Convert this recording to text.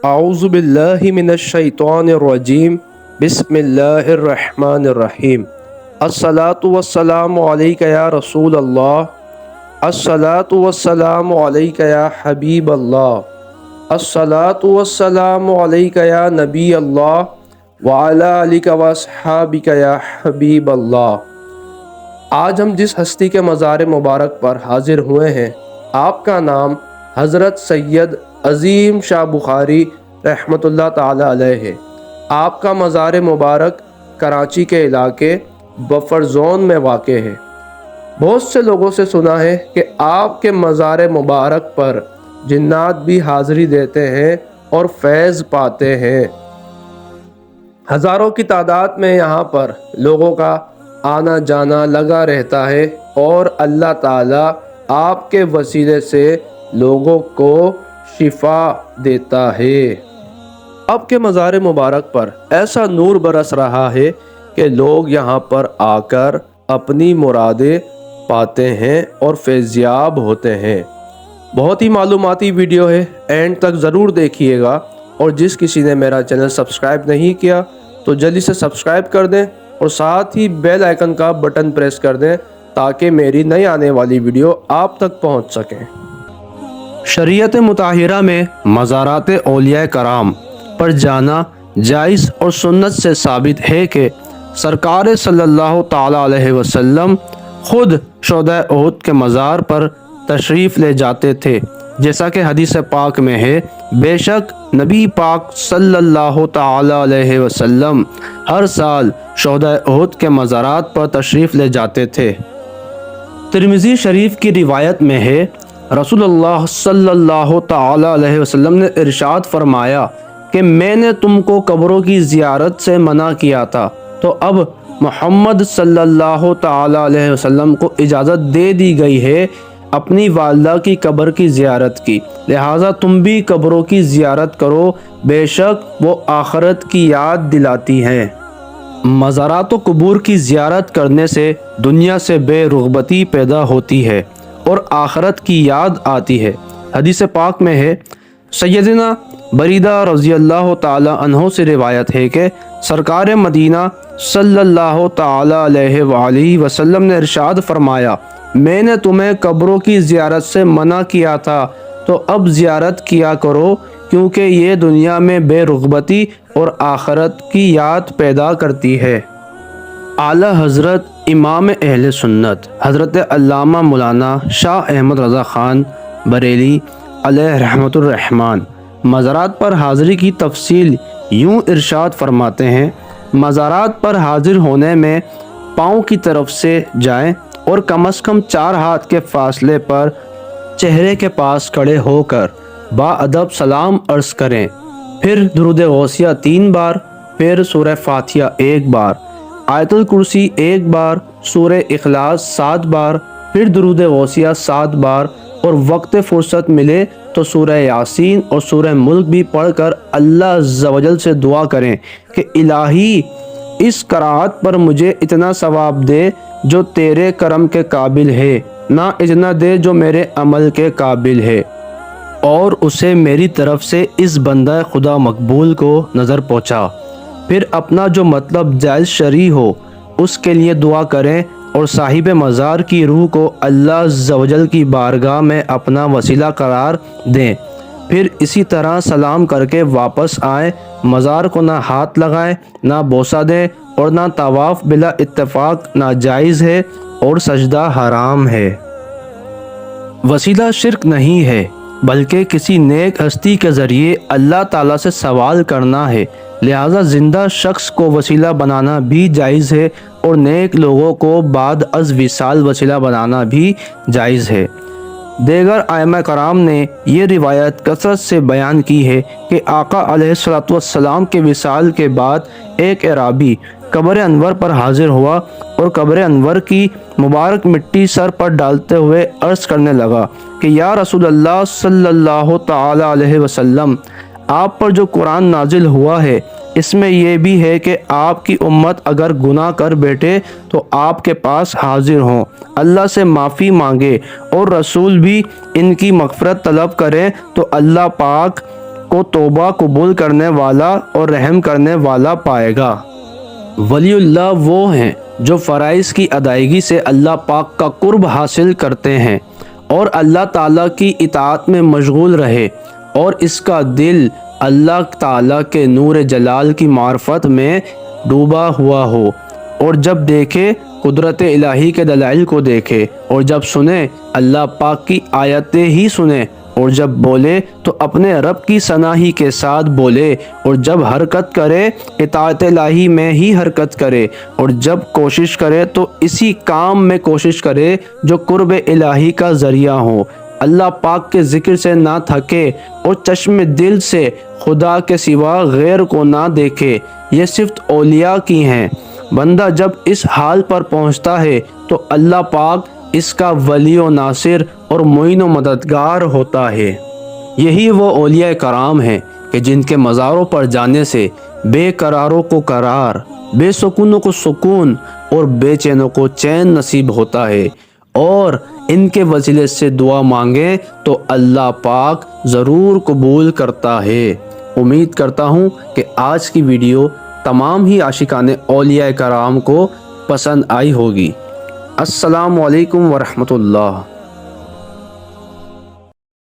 اعوذ باللہ من الشیطان الرجیم بسم اللہ الرحمن الرحیم الصلاۃ والسلام علیک یا رسول اللہ الصلاۃ والسلام علیک یا حبیب اللہ الصلاۃ والسلام علیک یا نبی اللہ وعلی آلک واصحابک یا حبیب اللہ۔ آج ہم جس ہستی کے مزار مبارک پر حاضر ہوئے ہیں آپ کا نام حضرت سید عظیم شاہ بخاری رحمۃ اللہ تعالی علیہ ہے۔ آپ کا مزار مبارک کراچی کے علاقے بفر زون میں واقع ہے۔ بہت سے لوگوں سے سنا ہے کہ آپ کے مزار مبارک پر جنات بھی حاضری دیتے ہیں اور فیض پاتے ہیں۔ ہزاروں کی تعداد میں یہاں پر لوگوں کا آنا جانا لگا رہتا ہے اور اللہ تعالی آپ کے وسیلے سے لوگوں کو شفا دیتا ہے۔ آپ کے مزار مبارک پر ایسا نور برس رہا ہے کہ لوگ یہاں پر آ کر اپنی مرادیں پاتے ہیں اور فیضیاب ہوتے ہیں۔ بہت ہی معلوماتی ویڈیو ہے، اینڈ تک ضرور دیکھیے گا، اور جس کسی نے میرا چینل سبسکرائب نہیں کیا تو جلدی سے سبسکرائب کر دیں اور ساتھ ہی بیل آئیکن کا بٹن پریس کر دیں تاکہ میری نئی آنے والی ویڈیو آپ تک پہنچ سکیں۔ شریعت مطہرہ میں مزارات اولیاء کرام پر جانا جائز اور سنت سے ثابت ہے کہ سرکار صلی اللہ تعالی علیہ وسلم خود شہدائے احد کے مزار پر تشریف لے جاتے تھے، جیسا کہ حدیث پاک میں ہے، بے شک نبی پاک صلی اللہ تعالی علیہ وسلم ہر سال شہدائے احد کے مزارات پر تشریف لے جاتے تھے۔ ترمذی شریف کی روایت میں ہے، رسول اللہ صلی اللہ تعالی علیہ وسلم نے ارشاد فرمایا کہ میں نے تم کو قبروں کی زیارت سے منع کیا تھا، تو اب محمد صلی اللہ تعالی علیہ وسلم کو اجازت دے دی گئی ہے اپنی والدہ کی قبر کی زیارت کی، لہٰذا تم بھی قبروں کی زیارت کرو، بے شک وہ آخرت کی یاد دلاتی ہیں۔ مزارات و قبور کی زیارت کرنے سے دنیا سے بے رغبتی پیدا ہوتی ہے اور آخرت کی یاد آتی ہے۔ حدیث پاک میں ہے، سیدنا بریدہ رضی اللہ تعالی عنہ سے روایت ہے کہ سرکار مدینہ صلی اللہ تعالی علیہ وآلہ وسلم نے ارشاد فرمایا، میں نے تمہیں قبروں کی زیارت سے منع کیا تھا، تو اب زیارت کیا کرو، کیونکہ یہ دنیا میں بے رغبتی اور آخرت کی یاد پیدا کرتی ہے۔ اعلی حضرت امام اہل سنت حضرت علامہ مولانا شاہ احمد رضا خان بریلی علیہ رحمت الرحمن مزارات پر حاضری کی تفصیل یوں ارشاد فرماتے ہیں، مزارات پر حاضر ہونے میں پاؤں کی طرف سے جائیں اور کم از کم 4 ہاتھ کے فاصلے پر چہرے کے پاس کھڑے ہو کر با ادب سلام عرض کریں، پھر درود غوثیہ 3 بار، پھر سورہ فاتحہ 1 بار، آیت الکرسی 1 بار، سورہ اخلاص 7 بار، پھر درود غوثیہ 7 بار، اور وقت فرصت ملے تو سورہ یاسین اور سورہ ملک بھی پڑھ کر اللہ عز و جل سے دعا کریں کہ الہی اس قرات پر مجھے اتنا ثواب دے جو تیرے کرم کے قابل ہے، نہ اتنا دے جو میرے عمل کے قابل ہے، اور اسے میری طرف سے اس بندہ خدا مقبول کو نظر پہنچا۔ پھر اپنا جو مطلب جائز شرعی ہو اس کے لیے دعا کریں اور صاحب مزار کی روح کو اللہ عز و جل کی بارگاہ میں اپنا وسیلہ قرار دیں، پھر اسی طرح سلام کر کے واپس آئیں۔ مزار کو نہ ہاتھ لگائیں، نہ بوسہ دیں، اور نہ طواف بلا اتفاق ناجائز ہے اور سجدہ حرام ہے۔ وسیلہ شرک نہیں ہے، بلکہ کسی نیک ہستی کے ذریعے اللہ تعالیٰ سے سوال کرنا ہے، لہٰذا زندہ شخص کو وسیلہ بنانا بھی جائز ہے اور نیک لوگوں کو بعد از وصال وسیلہ بنانا بھی جائز ہے۔ دیگر ائمہ کرام نے یہ روایت کثرت سے بیان کی ہے کہ آقا علیہ الصلوۃ والسلام کے وصال کے بعد ایک اعرابی قبر انور پر حاضر ہوا اور قبر انور کی مبارک مٹی سر پر ڈالتے ہوئے عرض کرنے لگا کہ یا رسول اللہ صلی اللہ تعالی علیہ وسلم، آپ پر جو قرآن نازل ہوا ہے اس میں یہ بھی ہے کہ آپ کی امت اگر گناہ کر بیٹھے تو آپ کے پاس حاضر ہوں، اللہ سے معافی مانگے اور رسول بھی ان کی مغفرت طلب کریں تو اللہ پاک کو توبہ قبول کرنے والا اور رحم کرنے والا پائے گا۔ ولی اللہ وہ ہیں جو فرائض کی ادائیگی سے اللہ پاک کا قرب حاصل کرتے ہیں اور اللہ تعالیٰ کی اطاعت میں مشغول رہے اور اس کا دل اللہ تعالیٰ کے نور جلال کی معرفت میں ڈوبا ہوا ہو، اور جب دیکھے قدرت الہی کے دلائل کو دیکھے، اور جب سنے اللہ پاک کی آیتیں ہی سنے، اور جب بولے تو اپنے رب کی ثنا ہی کے ساتھ بولے، اور جب حرکت کرے اطاعت الہی میں ہی حرکت کرے، اور جب کوشش کرے تو اسی کام میں کوشش کرے جو قرب الہی کا ذریعہ ہو، اللہ پاک کے ذکر سے نہ تھکے اور چشم دل سے خدا کے سوا غیر کو نہ دیکھے۔ یہ صفت اولیاء کی ہیں۔ بندہ جب اس حال پر پہنچتا ہے تو اللہ پاک اس کا ولی و ناصر اور معین و مددگار ہوتا ہے۔ یہی وہ اولیاء کرام ہیں کہ جن کے مزاروں پر جانے سے بے قراروں کو قرار، بے سکونوں کو سکون اور بے چینوں کو چین نصیب ہوتا ہے، اور ان کے وسیلے سے دعا مانگیں تو اللہ پاک ضرور قبول کرتا ہے۔ امید کرتا ہوں کہ آج کی ویڈیو تمام ہی عاشقان اولیاء کرام کو پسند آئی ہوگی۔ السلام علیکم ورحمۃ اللہ۔